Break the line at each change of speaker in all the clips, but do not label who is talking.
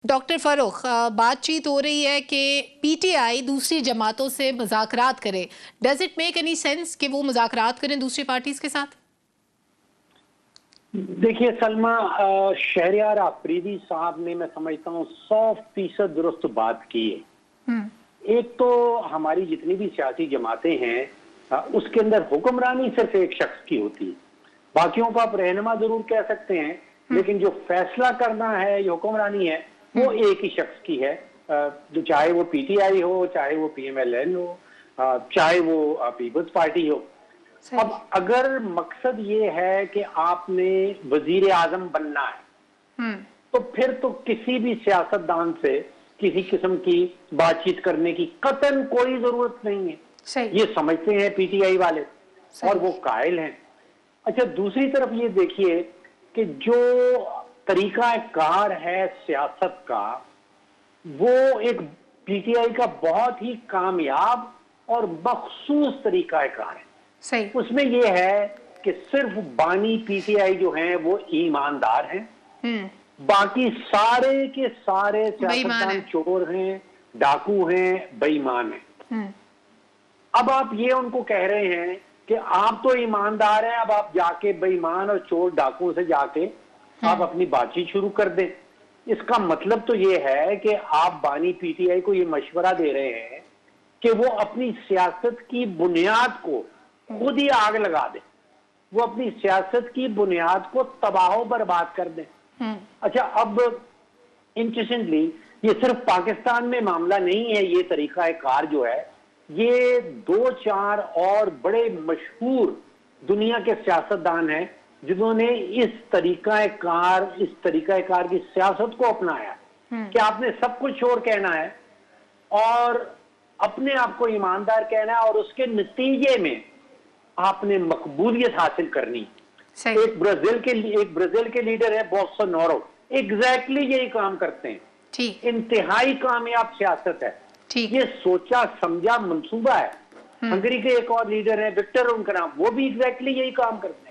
Doctor Farrukh, बातचीत हो रही है कि पीटीआई दूसरी जमातों से मुज़ाकरात करे। Does it make any sense कि वो मुज़ाकरात करें दूसरी पार्टीज के साथ?
देखिए सलमा, शहरयार आफरीदी साहब ने, मैं समझता हूँ, 100% दुरुस्त बात की है। एक तो हमारी जितनी भी सियासी जमातें हैं उसके अंदर हुक्मरानी सिर्फ एक शख्स की होती है। बाकियों को आप रहनुमा जरूर कह सकते हैं, लेकिन जो फैसला करना है, जो हुक्मरानी है, वो एक ही शख्स की है। जो चाहे वो पीटीआई हो, चाहे वो पीएमएलएन हो, चाहे वो पीपल्स पार्टी हो। अब अगर मकसद ये है कि आपने वजीर आजम बनना है, तो फिर तो किसी भी सियासतदान से किसी किस्म की बातचीत करने की कतई कोई जरूरत नहीं है। ये समझते हैं पीटीआई वाले और वो कायल हैं। अच्छा, दूसरी तरफ ये देखिए कि जो तरीका कार है सियासत का, वो एक पीटीआई का बहुत ही कामयाब और मखसूस तरीका कार है।
सही।
उसमें यह है कि सिर्फ बानी पीटीआई जो हैं वो ईमानदार हैं, बाकी सारे के सारे सियासतदान चोर हैं, डाकू हैं, बेईमान हैं। अब आप ये उनको कह रहे हैं कि आप तो ईमानदार हैं, अब आप जाके बेईमान और चोर डाकुओं से जाके आप अपनी बातचीत शुरू कर दें। इसका मतलब तो ये है कि आप बानी पीटीआई को ये मशवरा दे रहे हैं कि वो अपनी सियासत की बुनियाद को खुद ही आग लगा दें, वो अपनी सियासत की बुनियाद को तबाह बर्बाद कर दें। अच्छा, अब इंटरेस्टिंगली ये सिर्फ पाकिस्तान में मामला नहीं है। ये तरीका कार जो है, ये 2-4 और बड़े मशहूर दुनिया के सियासतदान हैं जिन्होंने इस तरीका कार की सियासत को अपनाया कि आपने सब कुछ चोर कहना है और अपने आप को ईमानदार कहना है और उसके नतीजे में आपने मकबूलियत हासिल करनी। एक ब्राजील के लीडर है बोल्सोनारो, एग्जैक्टली यही काम करते हैं। इंतहाई कामयाब सियासत है, ये सोचा समझा मंसूबा है। हंगरी के एक और लीडर है, विक्टर उनका नाम, वो भी एग्जैक्टली यही काम करते हैं।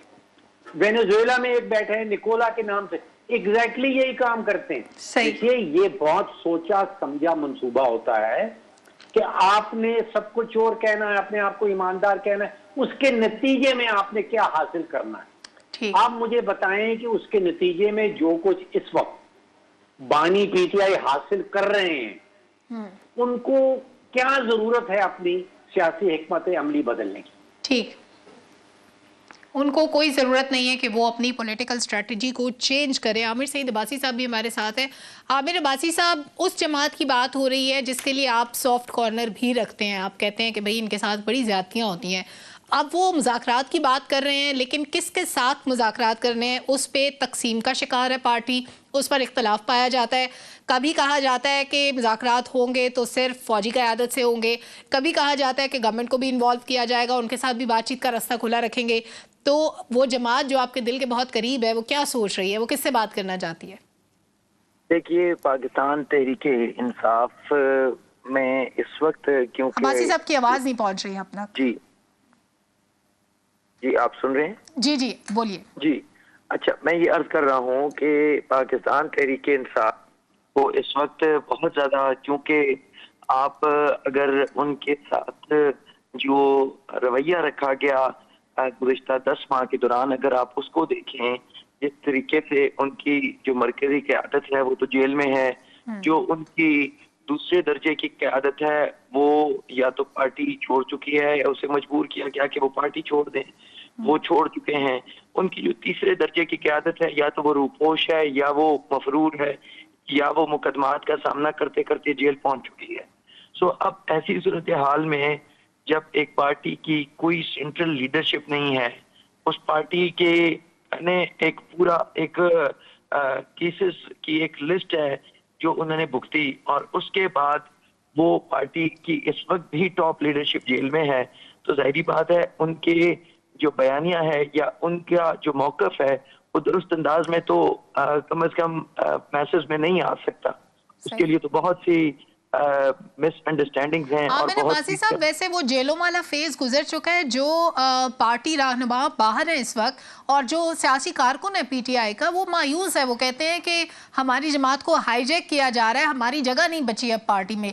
वेनेजुएला में एक बैठे हैं निकोला के नाम से, एग्जैक्टली यही काम करते हैं। देखिए, ये बहुत सोचा समझा मंसूबा होता है कि आपने सब कुछ चोर कहना है, अपने आप को ईमानदार कहना है, उसके नतीजे में आपने क्या हासिल करना है। आप मुझे बताएं कि उसके नतीजे में जो कुछ इस वक्त बानी पीटीआई हासिल कर रहे हैं, उनको क्या जरूरत है अपनी सियासी हिकमत अमली बदलने की।
ठीक, उनको कोई ज़रूरत नहीं है कि वो अपनी पॉलिटिकल स्ट्रेटजी को चेंज करें। आमिर सईद अब्बासी साहब भी हमारे साथ हैं। आमिर अब्बासी साहब, उस जमात की बात हो रही है जिसके लिए आप सॉफ्ट कॉर्नर भी रखते हैं। आप कहते हैं कि भाई इनके साथ बड़ी ज़्यादतियाँ होती हैं। अब वो मुज़ाकरात की बात कर रहे हैं, लेकिन किसके साथ मुज़ाकरात करने हैं उस पर तकसीम का शिकार है पार्टी, उस पर इख्तलाफ पाया जाता है। कभी कहा जाता है कि मुज़ाकरात होंगे तो सिर्फ फ़ौजी क़यादत से होंगे, कभी कहा जाता है कि गवर्नमेंट को भी इन्वॉल्व किया जाएगा, उनके साथ भी बातचीत का रास्ता खुला रखेंगे। तो वो जमात जो आपके दिल के बहुत करीब है, वो क्या सोच रही है, वो किससे बात करना चाहती है?
देखिए, पाकिस्तान तहरीके इंसाफ में इस वक्त, क्योंकि
अब्बासी साहब की आवाज़ नहीं पहुंच रही है अपना।
जी आप सुन रहे हैं?
जी बोलिए।
जी, अच्छा, मैं ये अर्ज कर रहा हूँ कि पाकिस्तान तहरीके इंसाफ को इस वक्त बहुत ज़्यादा, क्योंकि आप अगर उनके साथ जो रवैया रखा गया गुज़िश्ता 10 माह के दौरान, अगर आप उसको देखें, जिस तरीके से उनकी जो मरकजी क़यादत है वो तो जेल में है, जो उनकी दूसरे दर्जे की क़यादत है वो या तो पार्टी छोड़ चुकी है या उसे मजबूर किया गया कि वो पार्टी छोड़ दें, वो छोड़ चुके हैं। उनकी जो तीसरे दर्जे की क़यादत है, या तो वो रूपोश है, या वो मफरूर है, या वो मुकदमात का सामना करते करते जेल पहुंच चुकी है। सो अब ऐसी सूरत हाल में जब एक पार्टी की कोई सेंट्रल लीडरशिप नहीं है, उस पार्टी के ने एक पूरा एक केसेस की एक लिस्ट है जो उन्होंने भुगती, और उसके बाद वो पार्टी की इस वक्त भी टॉप लीडरशिप जेल में है। तो जाहिर बात है उनके जो बयानिया है या उनका जो मौक़िफ़ है वो दुरुस्त अंदाज में तो कम अज़ कम मैसेज में नहीं आ सकता। उसके लिए तो बहुत सी मिस अंडरस्टैंडिंग्स हैं और
आमिर अब्बासी साहब, वैसे वो जेलों वाला फेज गुजर चुका है, जो पार्टी रहनुमा बाहर है इस वक्त और जो सियासी कारकुन है पीटीआई का, वो मायूस है। वो कहते हैं कि हमारी जमात को हाईजैक किया जा रहा है, हमारी जगह नहीं बची अब पार्टी में।